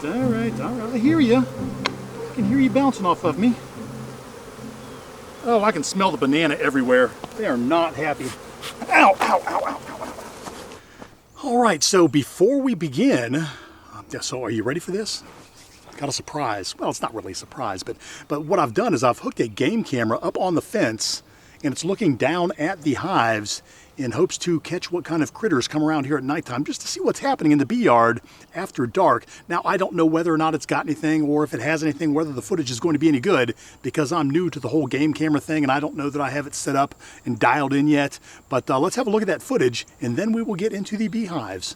I hear you. I can hear you bouncing off of me. Oh, I can smell the banana everywhere. They are not happy. Ow, ow, ow, ow, ow, ow. All right, so before we begin, so are you ready for this? Got a surprise. Well, it's not really a surprise, but what I've done is I've hooked a game camera up on the fence, and it's looking down at the hives in hopes to catch what kind of critters come around here at nighttime, just to see what's happening in the bee yard after dark. Now, I don't know whether or not it's got anything, or if it has anything, whether the footage is going to be any good, because I'm new to the whole game camera thing, and I don't know that I have it set up and dialed in yet. But let's have a look at that footage, and then we will get into the beehives.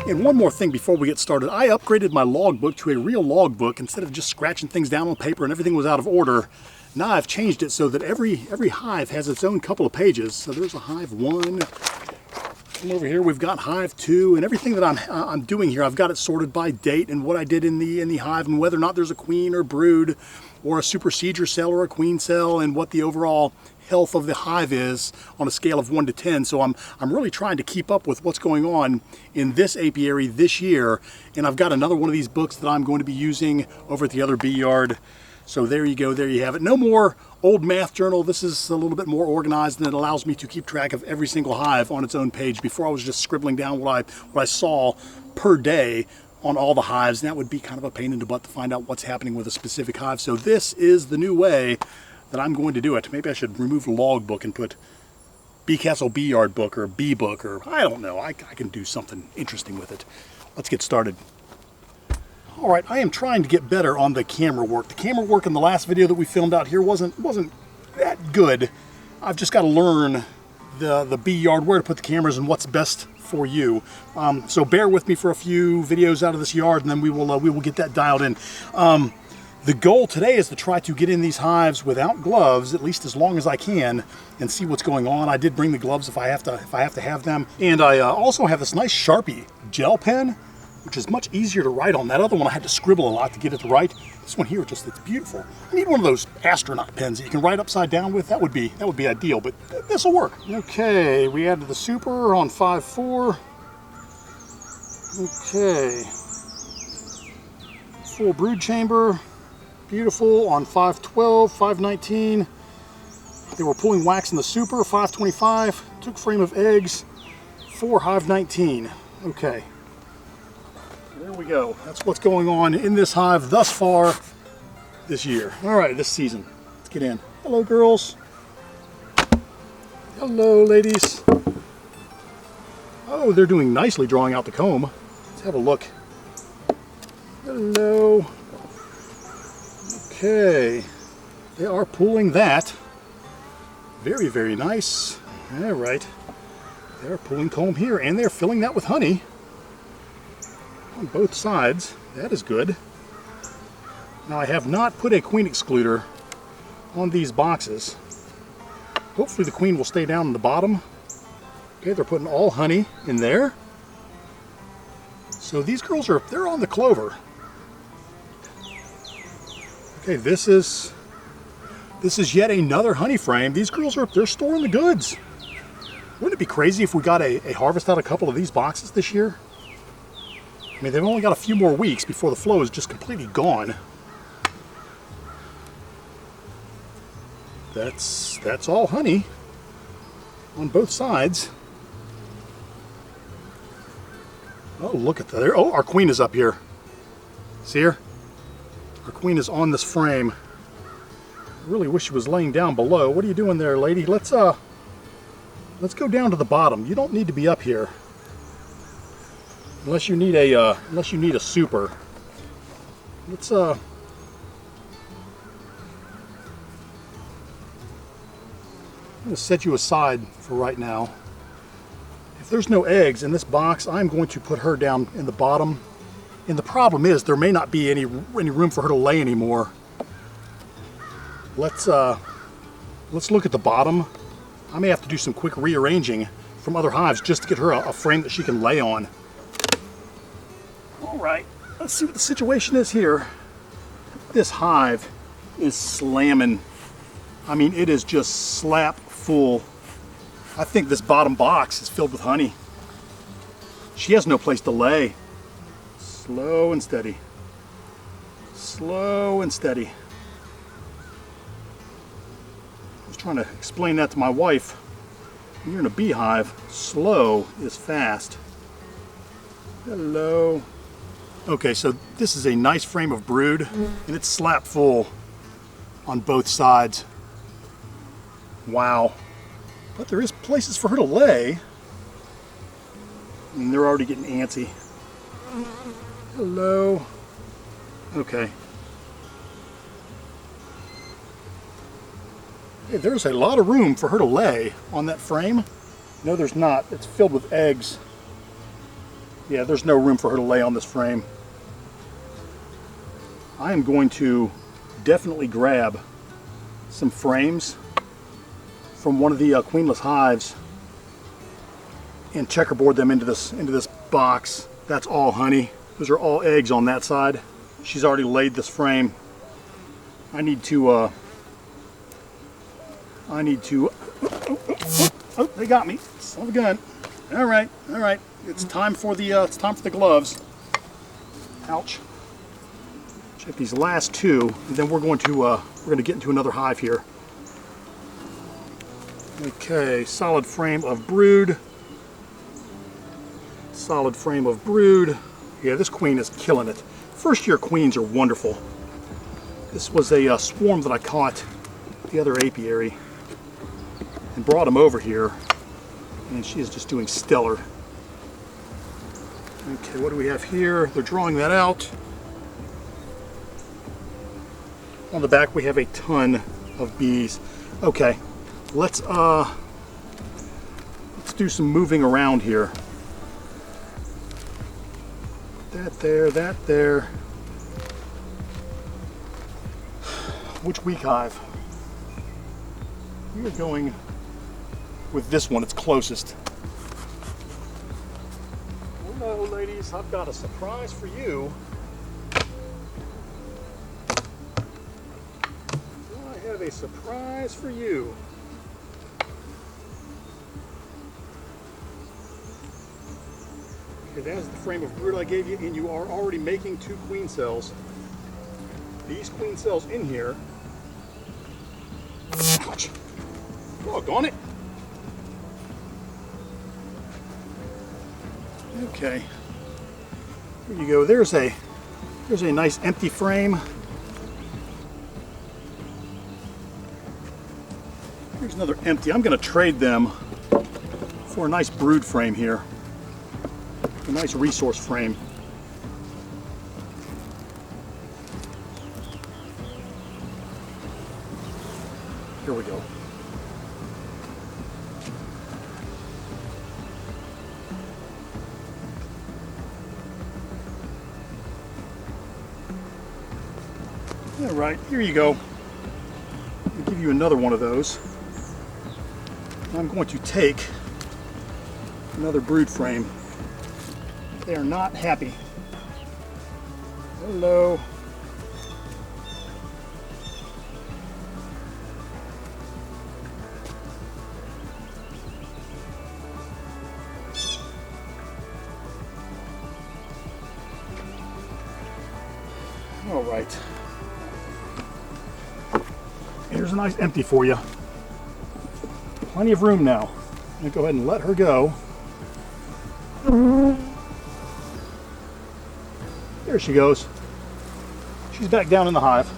And one more thing before we get started, I upgraded my logbook to a real logbook instead of just scratching things down on paper and everything was out of order. Now I've changed it so that every hive has its own couple of pages. So there's a hive 1, and over here we've got hive 2, and everything that I'm doing here, I've got it sorted by date and what I did in the hive, and whether or not there's a queen or brood or a supersedure cell or a queen cell, and what the overall health of the hive is on a scale of 1 to 10. So I'm really trying to keep up with what's going on in this apiary this year. And I've got another one of these books that I'm going to be using over at the other bee yard. So there you go, there you have it. No more old math journal. This is a little bit more organized, and it allows me to keep track of every single hive on its own page. Before I was just scribbling down what I saw per day on all the hives, and that would be kind of a pain in the butt to find out what's happening with a specific hive. So this is the new way that I'm going to do it. Maybe I should remove the logbook and put Bee Castle Bee Yard book or Bee book, or I don't know. I can do something interesting with it. Let's get started. All right, I am trying to get better on the camera work. The camera work in the last video that we filmed out here wasn't that good. I've just got to learn the bee yard, where to put the cameras and what's best for you. So bear with me for a few videos out of this yard, and then we will get that dialed in. The goal today is to try to get in these hives without gloves, at least as long as I can, and see what's going on. I did bring the gloves if I have to have them. And I also have this nice Sharpie gel pen, which is much easier to write on. That other one I had to scribble a lot to get it to write. This one here, it's beautiful. I need one of those astronaut pens that you can write upside down with. That would be ideal, but this will work. Okay, we added the super on 5.4. Okay, full brood chamber. Beautiful on 5.12, 5.19. They were pulling wax in the super, 5.25. Took frame of eggs, 4 hive 19. Okay. There we go. That's what's going on in this hive thus far this year. All right, this season. Let's get in. Hello, girls. Hello, ladies. Oh, they're doing nicely drawing out the comb. Let's have a look. Hello. Okay, they are pulling that. Very, very nice. All right, they're pulling comb here, and they're filling that with honey on both sides. That is good. Now, I have not put a queen excluder on these boxes. Hopefully the queen will stay down in the bottom. Okay, they're putting all honey in there. So these girls they're on the clover. Okay, this is yet another honey frame. These girls they're storing the goods. Wouldn't it be crazy if we got a harvest out a couple of these boxes this year? I mean, they've only got a few more weeks before the flow is just completely gone. That's all honey. on both sides. Oh, look at that. Oh, our queen is up here. See her? Our queen is on this frame. I really wish she was laying down below. What are you doing there, lady? Let's go down to the bottom. You don't need to be up here. Unless you need a super. Let's I'm going to set you aside for right now. If there's no eggs in this box, I'm going to put her down in the bottom. And the problem is there may not be any room for her to lay anymore. Let's look at the bottom. I may have to do some quick rearranging from other hives just to get her a frame that she can lay on. All right, let's see what the situation is here. This hive is slamming. I mean, it is just slap full. I think this bottom box is filled with honey. She has no place to lay. Slow and steady. Slow and steady. I was trying to explain that to my wife. When you're in a beehive, slow is fast. Hello. Okay, so this is a nice frame of brood, and it's slap full on both sides. Wow. But there is places for her to lay. I mean, they're already getting antsy. Hello. Okay. Hey, there's a lot of room for her to lay on that frame. No, there's not. It's filled with eggs. Yeah, there's no room for her to lay on this frame. I am going to definitely grab some frames from one of the queenless hives and checkerboard them into this box. That's all honey. Those are all eggs on that side. She's already laid this frame. I need to oh, they got me. Son of a gun. All right. It's time for the gloves. Ouch. Check these last two, and then we're going to get into another hive here. Okay, solid frame of brood. Solid frame of brood. Yeah, this queen is killing it. First year queens are wonderful. This was a swarm that I caught the other apiary and brought him over here, and she is just doing stellar. Okay, what do we have here? They're drawing that out. On the back we have a ton of bees. Okay, let's do some moving around here. That there. Which weak hive? We are going with this one. It's closest. Hello, ladies. I've got a surprise for you. I have a surprise for you. Okay, that's the frame of brood I gave you, and you are already making 2 queen cells. These queen cells in here. Ouch. Doggone it. Okay. Here you go. There's a nice empty frame. Here's another empty. I'm going to trade them for a nice brood frame here. A nice resource frame. Here we go. All right, here you go. I'll give you another one of those. I'm going to take another brood frame. They are not happy. Hello. All right. Here's a nice empty for you. Plenty of room now. I'm going to go ahead and let her go. There she goes. She's back down in the hive.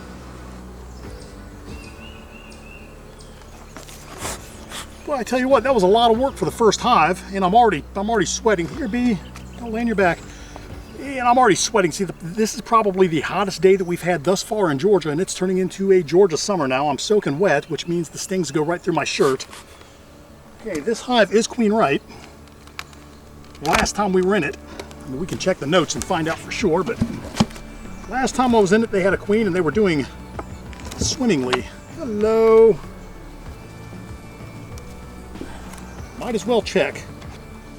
Well, I tell you what, that was a lot of work for the first hive, and I'm already sweating. Here, Bee, don't lay on your back. And I'm already sweating. See, this is probably the hottest day that we've had thus far in Georgia, and it's turning into a Georgia summer now. I'm soaking wet, which means the stings go right through my shirt. Okay, this hive is queen right. Last time we were in it, I mean, we can check the notes and find out for sure, but last time I was in it, they had a queen and they were doing swimmingly. Hello. Might as well check.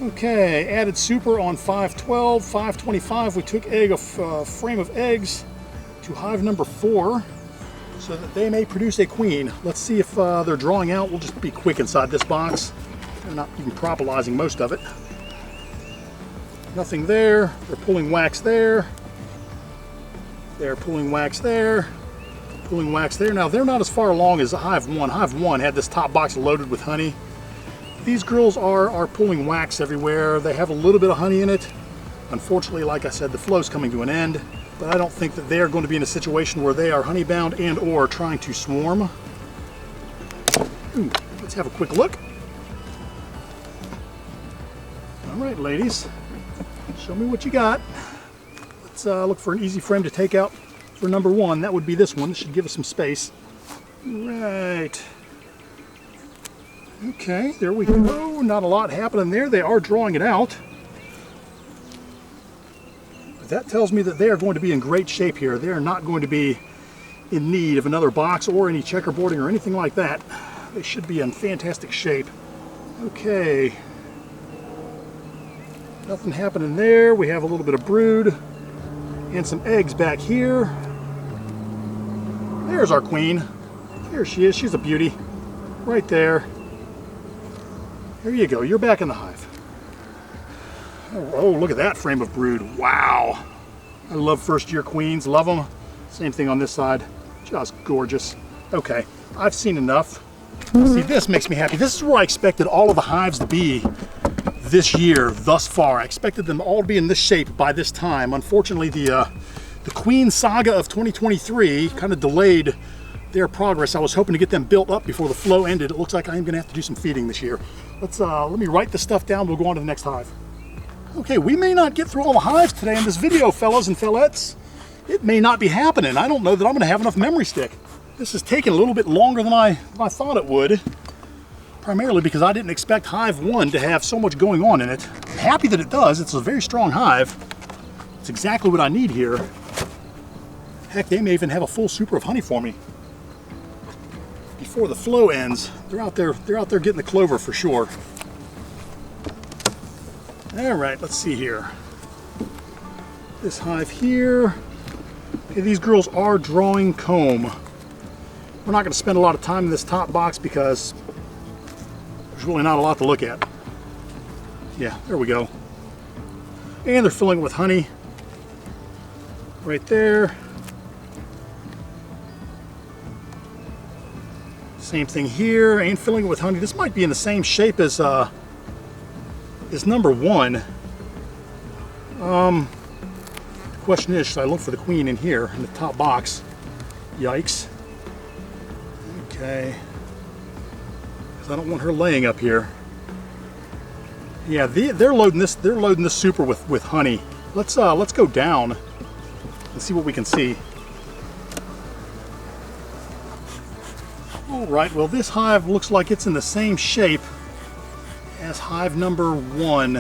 Okay, added super on 512, 525. We took a frame of eggs to hive number 4 so that they may produce a queen. Let's see if they're drawing out. We'll just be quick inside this box. They're not even propolizing most of it. Nothing there. They're pulling wax there. They're pulling wax there. Pulling wax there. Now, they're not as far along as Hive 1. Hive 1 had this top box loaded with honey. These girls are pulling wax everywhere. They have a little bit of honey in it. Unfortunately, like I said, the flow's coming to an end, but I don't think that they're going to be in a situation where they are honey bound and or trying to swarm. Ooh, let's have a quick look. All right, ladies, show me what you got. Let's look for an easy frame to take out for number 1. That would be this one. This should give us some space. Right. Okay, there we go. Not a lot happening there. They are drawing it out. But that tells me that they are going to be in great shape here. They are not going to be in need of another box or any checkerboarding or anything like that. They should be in fantastic shape. Okay. Nothing happening there. We have a little bit of brood and some eggs back here. There's our queen. There she is. She's a beauty. Right there. There you go. You're back in the hive. Oh, look at that frame of brood. Wow. I love first year queens. Love them. Same thing on this side. Just gorgeous. Okay. I've seen enough. See, this makes me happy. This is where I expected all of the hives to be this year thus far. I expected them all to be in this shape by this time. Unfortunately, the queen saga of 2023 kind of delayed their progress. I was hoping to get them built up before the flow ended. It looks like I'm going to have to do some feeding this year. Let me write this stuff down. We'll go on to the next hive. Okay, we may not get through all the hives today in this video, fellas and fellettes. It may not be happening. I don't know that I'm going to have enough memory stick. This is taking a little bit longer than I thought it would. Primarily because I didn't expect Hive 1 to have so much going on in it. I'm happy that it does. It's a very strong hive. It's exactly what I need here. Heck, they may even have a full super of honey for me before the flow ends. They're out there getting the clover for sure. All right, let's see here. This hive here. Okay, these girls are drawing comb. We're not going to spend a lot of time in this top box because there's really not a lot to look at. Yeah, there we go. And they're filling it with honey. Right there. Same thing here, and filling it with honey. This might be in the same shape as number 1. The question is, should I look for the queen in here in the top box? Yikes. Okay. Because I don't want her laying up here. Yeah, they're loading this. They're loading this super with honey. Let's go down and see what we can see. All right. Well, this hive looks like it's in the same shape as hive number 1,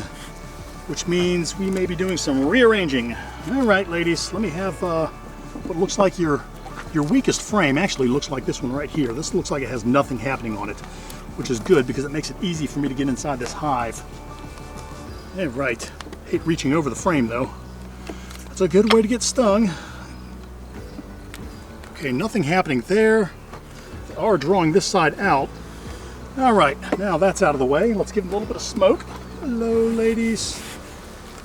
which means we may be doing some rearranging. All right, ladies. Let me have what looks like your weakest frame. Actually, looks like this one right here. This looks like it has nothing happening on it, which is good because it makes it easy for me to get inside this hive. All right. Hate reaching over the frame though. That's a good way to get stung. Okay, nothing happening there. They are drawing this side out. All right, now that's out of the way. Let's give them a little bit of smoke. Hello, ladies.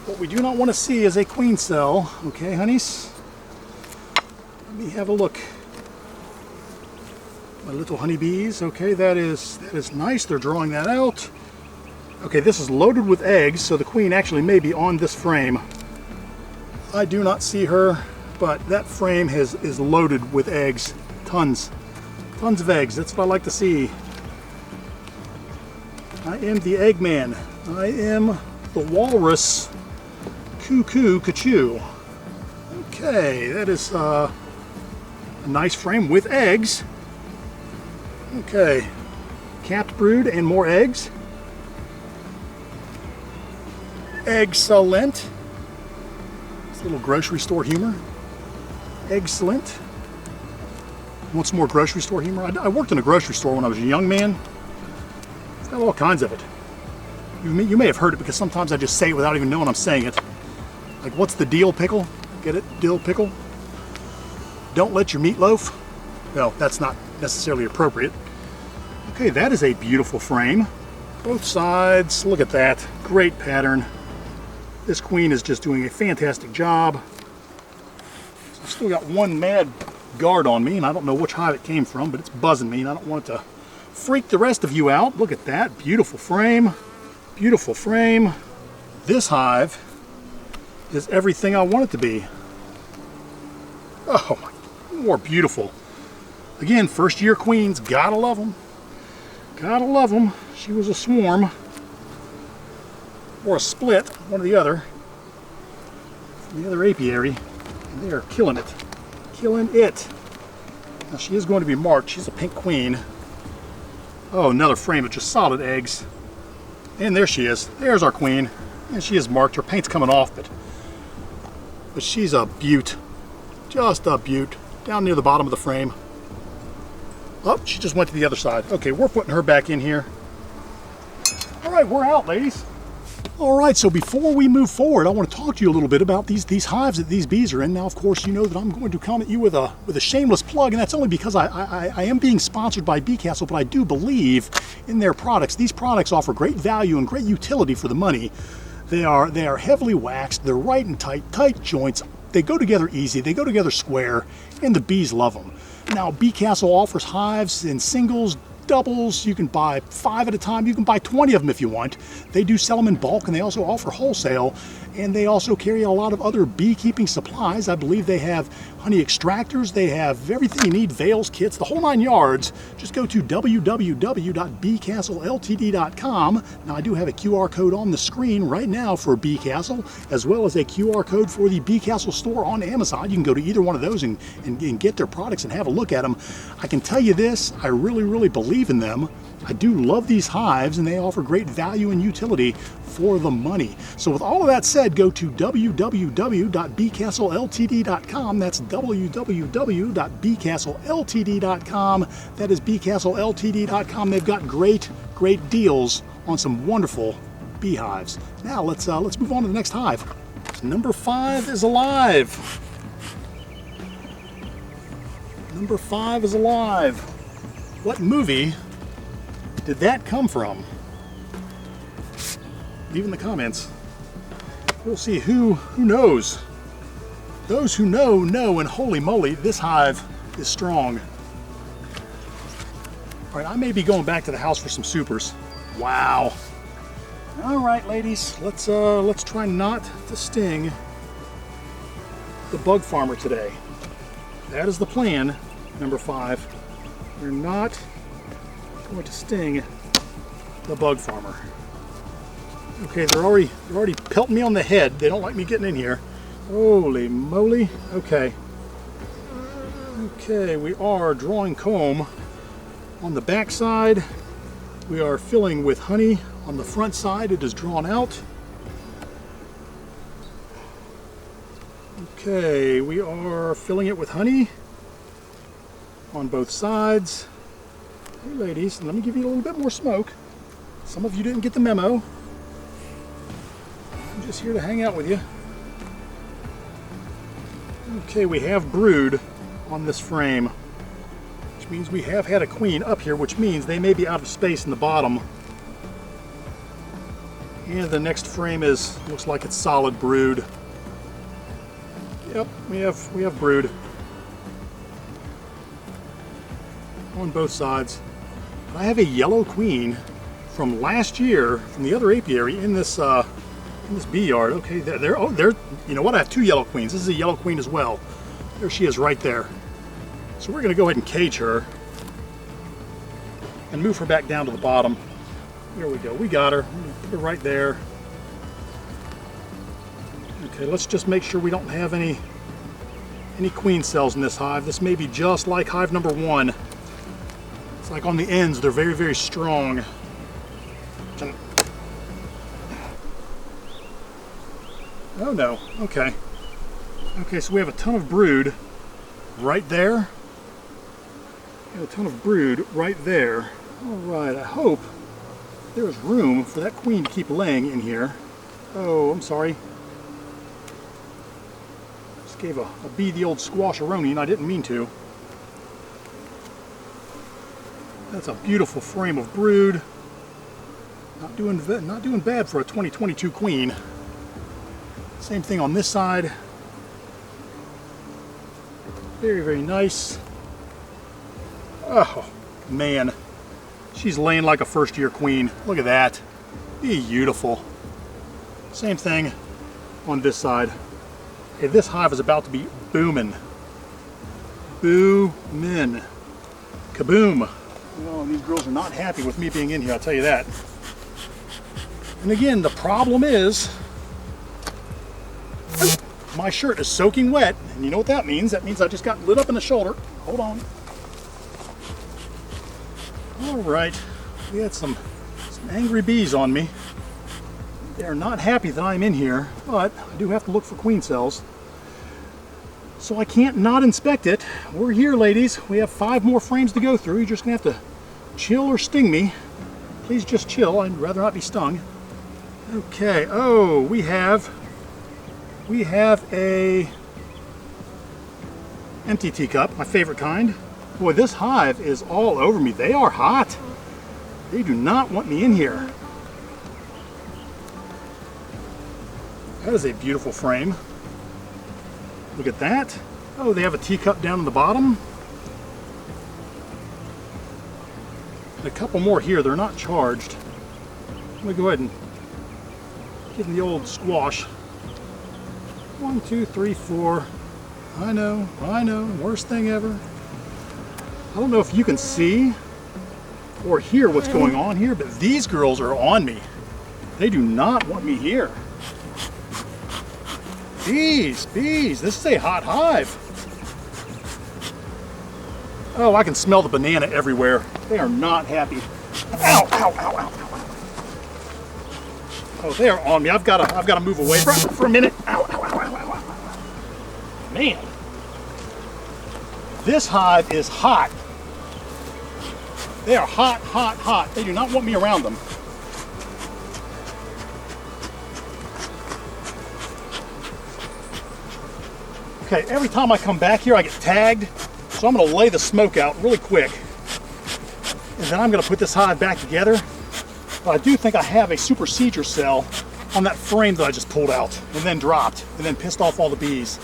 What we do not want to see is a queen cell. Okay, honeys. Let me have a look. My little honeybees. Okay, that is nice. They're drawing that out. Okay, this is loaded with eggs, so the queen actually may be on this frame. I do not see her, but that frame is loaded with eggs. Tons of eggs. That's what I like to see. I am the Eggman. I am the walrus cuckoo cachoo. Okay, that is a nice frame with eggs. Okay, capped brood and more eggs. Excellent. It's a little grocery store humor. Excellent. Want some more grocery store humor? I worked in a grocery store when I was a young man. It's got all kinds of it. You may have heard it because sometimes I just say it without even knowing I'm saying it. Like, what's the deal pickle? Get it? Dill pickle? Don't let your meat loaf? Well, that's not necessarily appropriate. Okay, that is a beautiful frame. Both sides, look at that. Great pattern. This queen is just doing a fantastic job. I've still got one mad guard on me, and I don't know which hive it came from, but it's buzzing me, and I don't want it to freak the rest of you out. Look at that. Beautiful frame. Beautiful frame. This hive is everything I want it to be. Oh, more beautiful. Again, first year queens, gotta love them. Gotta love them. She was a swarm. Or a split, one or the other. From the other apiary. And they are killing it. Killing it. Now she is going to be marked. She's a pink queen. Oh, another frame of just solid eggs. And there she is. There's our queen. And she is marked. Her paint's coming off, but she's a beaut. Just a beaut. Down near the bottom of the frame. Oh, she just went to the other side. Okay, we're putting her back in here. All right, we're out, ladies. All right, so before we move forward, I want to talk to you a little bit about these hives that these bees are in. Now, of course, you know that I'm going to come at you with a shameless plug, and that's only because I am being sponsored by Bee Castle, but I do believe in their products. These products offer great value and great utility for the money. They are heavily waxed. They're right and tight joints. They go together easy. They go together square, and the bees love them. Now, Bee Castle offers hives in singles, doubles. You can buy 5 at a time. You can buy 20 of them if you want. They do sell them in bulk, and they also offer wholesale, and they also carry a lot of other beekeeping supplies. I believe they have honey extractors. They have everything you need, veils, kits, the whole 9 yards. Just go to www.beecastleltd.com. Now, I do have a QR code on the screen right now for Bee Castle, as well as a QR code for the Bee Castle store on Amazon. You can go to either one of those and get their products and have a look at them. I can tell you this, I really believe in them. I do love these hives, and they offer great value and utility for the money. So with all of that said, go to www.beecastleltd.com. That's www.beecastleltd.com. That is beecastleltd.com. They've got great deals on some wonderful beehives. Now let's move on to the next hive. Number 5 is alive. Number 5 is alive. What movie did that come from? Leave in the comments. We'll see who knows. Those who know, and holy moly, this hive is strong. All right, I may be going back to the house for some supers. Wow. All right, ladies, let's try not to sting the bug farmer today. That is the plan, number 5. We're not going to sting the bug farmer. Okay, they're already pelting me on the head. They don't like me getting in here. Holy moly. Okay. Okay, we are drawing comb on the back side. We are filling with honey on the front side. It is drawn out. Okay, we are filling it with honey on both sides. Hey ladies, let me give you a little bit more smoke. Some of you didn't get the memo. I'm just here to hang out with you. Okay, we have brood on this frame, which means we have had a queen up here, which means they may be out of space in the bottom. And the next frame looks like it's solid brood. Yep, we have brood on both sides. I have a yellow queen from last year from the other apiary in this bee yard. Okay, there. You know what? I have 2 yellow queens. This is a yellow queen as well. There she is right there. So we're going to go ahead and cage her and move her back down to the bottom. There we go. We got her. Put her right there. Okay, let's just make sure we don't have any queen cells in this hive. This may be just like hive number 1. It's like on the ends, they're very, very strong. Oh no, okay. Okay, so we have a ton of brood right there. We have a ton of brood right there. All right, I hope there's room for that queen to keep laying in here. Oh, I'm sorry. Just gave a bee the old squash-a-roni, and I didn't mean to. That's a beautiful frame of brood. Not doing bad for a 2022 queen. Same thing on this side. Very, very nice. Oh, man. She's laying like a first-year queen. Look at that. Beautiful. Same thing on this side. Okay, this hive is about to be booming. Boomin'. Kaboom. Oh, these girls are not happy with me being in here, I'll tell you that. And again, the problem is my shirt is soaking wet, and you know what that means? That means I just got lit up in the shoulder. Hold on. All right, we had some angry bees on me. They're not happy that I'm in here, but I do have to look for queen cells. So I can't not inspect it. We're here, ladies. We have 5 more frames to go through. You're just gonna have to chill or sting me. Please just chill. I'd rather not be stung. Okay, oh, we have a empty teacup, my favorite kind. Boy, this hive is all over me. They are hot. They do not want me in here. That is a beautiful frame. Look at that. Oh, they have a teacup down in the bottom. And a couple more here. They're not charged. Let me go ahead and give them the old squash. 1, 2, 3, 4. I know, worst thing ever. I don't know if you can see or hear what's going on here, but these girls are on me. They do not want me here. Bees, this is a hot hive. Oh, I can smell the banana everywhere. They are not happy. Ow, ow, ow, ow. Oh, they are on me. I've got to move away for a minute. Ow, ow, ow, ow, ow. Man, this hive is hot. They are hot, hot, hot. They do not want me around them. Okay, every time I come back here, I get tagged. So I'm going to lay the smoke out really quick. And then I'm going to put this hive back together. But I do think I have a supersedure cell on that frame that I just pulled out and then dropped and then pissed off all the bees.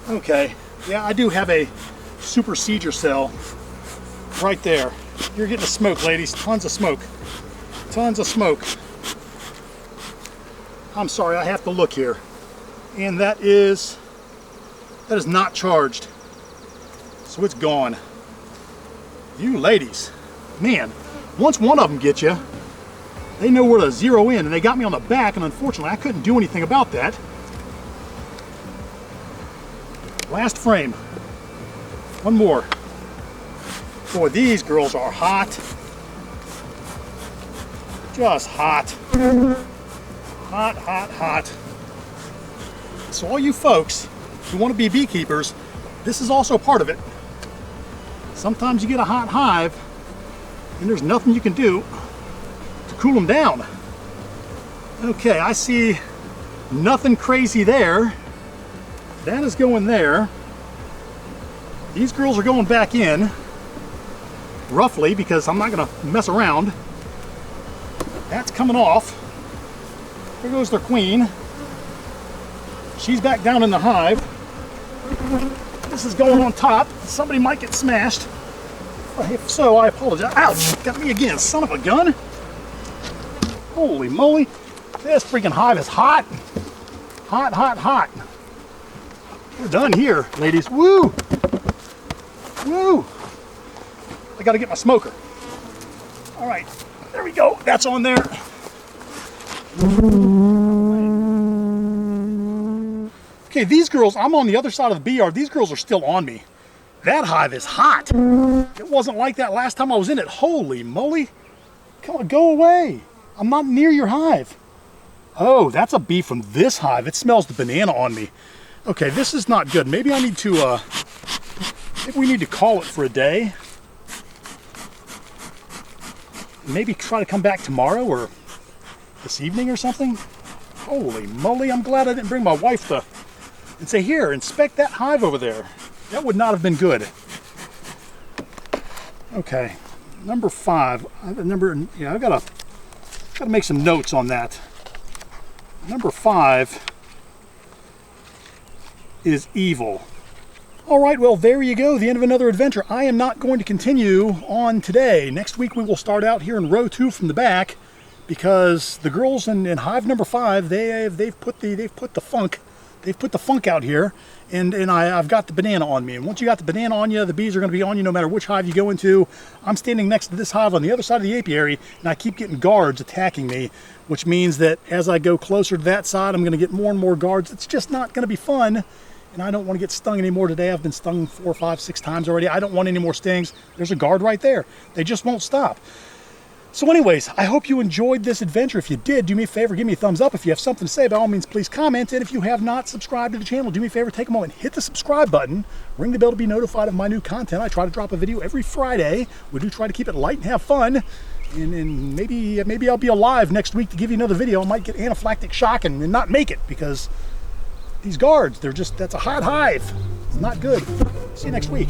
Okay, yeah, I do have a supersedure cell right there. You're getting the smoke, ladies. Tons of smoke. Tons of smoke. I'm sorry, I have to look here. And that is not charged. So it's gone. You ladies, man, once one of them gets you, they know where to zero in, and they got me on the back, and unfortunately I couldn't do anything about that. Last frame. One more. Boy, these girls are hot. Just hot. Hot, hot, hot. So all you folks who want to be beekeepers, this is also part of it. Sometimes you get a hot hive and there's nothing you can do to cool them down. Okay, I see nothing crazy there. That is going there. These girls are going back in, roughly, because I'm not going to mess around. That's coming off. There goes their queen. She's back down in the hive. This is going on top. Somebody might get smashed. If so, I apologize. Ouch! Got me again, son of a gun. Holy moly. This freaking hive is hot. Hot, hot, hot. We're done here, ladies. Woo! Woo! I gotta get my smoker. All right, there we go. That's on there. Okay, these girls, I'm on the other side of the bee yard. These girls are still on me. That hive is hot. It wasn't like that last time I was in it. Holy moly. Come on, go away. I'm not near your hive. Oh, that's a bee from this hive. It smells the banana on me. Okay, this is not good. Maybe I need to, maybe we need to call it for a day. Maybe try to come back tomorrow or this evening or something. Holy moly, I'm glad I didn't bring my wife to and say, here, inspect that hive over there. That would not have been good. Okay, number 5. I've got to make some notes on that. Number 5 is evil. All right, well, there you go, the end of another adventure. I am not going to continue on today. Next week we will start out here in row 2 from the back, because the girls in hive number 5, they've put the funk out here, and I've got the banana on me. And once you got the banana on you, the bees are going to be on you no matter which hive you go into. I'm standing next to this hive on the other side of the apiary, and I keep getting guards attacking me, which means that as I go closer to that side, I'm going to get more and more guards. It's just not going to be fun. And I don't want to get stung anymore today. I've been stung 4, 5, 6 times already. I don't want any more stings. There's a guard right there. They just won't stop. So anyways, I hope you enjoyed this adventure. If you did, do me a favor, give me a thumbs up. If you have something to say, by all means, please comment. And if you have not subscribed to the channel, do me a favor, take a moment, hit the subscribe button, ring the bell to be notified of my new content. I try to drop a video every Friday. We do try to keep it light and have fun. And maybe I'll be alive next week to give you another video. I might get anaphylactic shock and not make it, because these guards, that's a hot hive. It's not good. See you next week.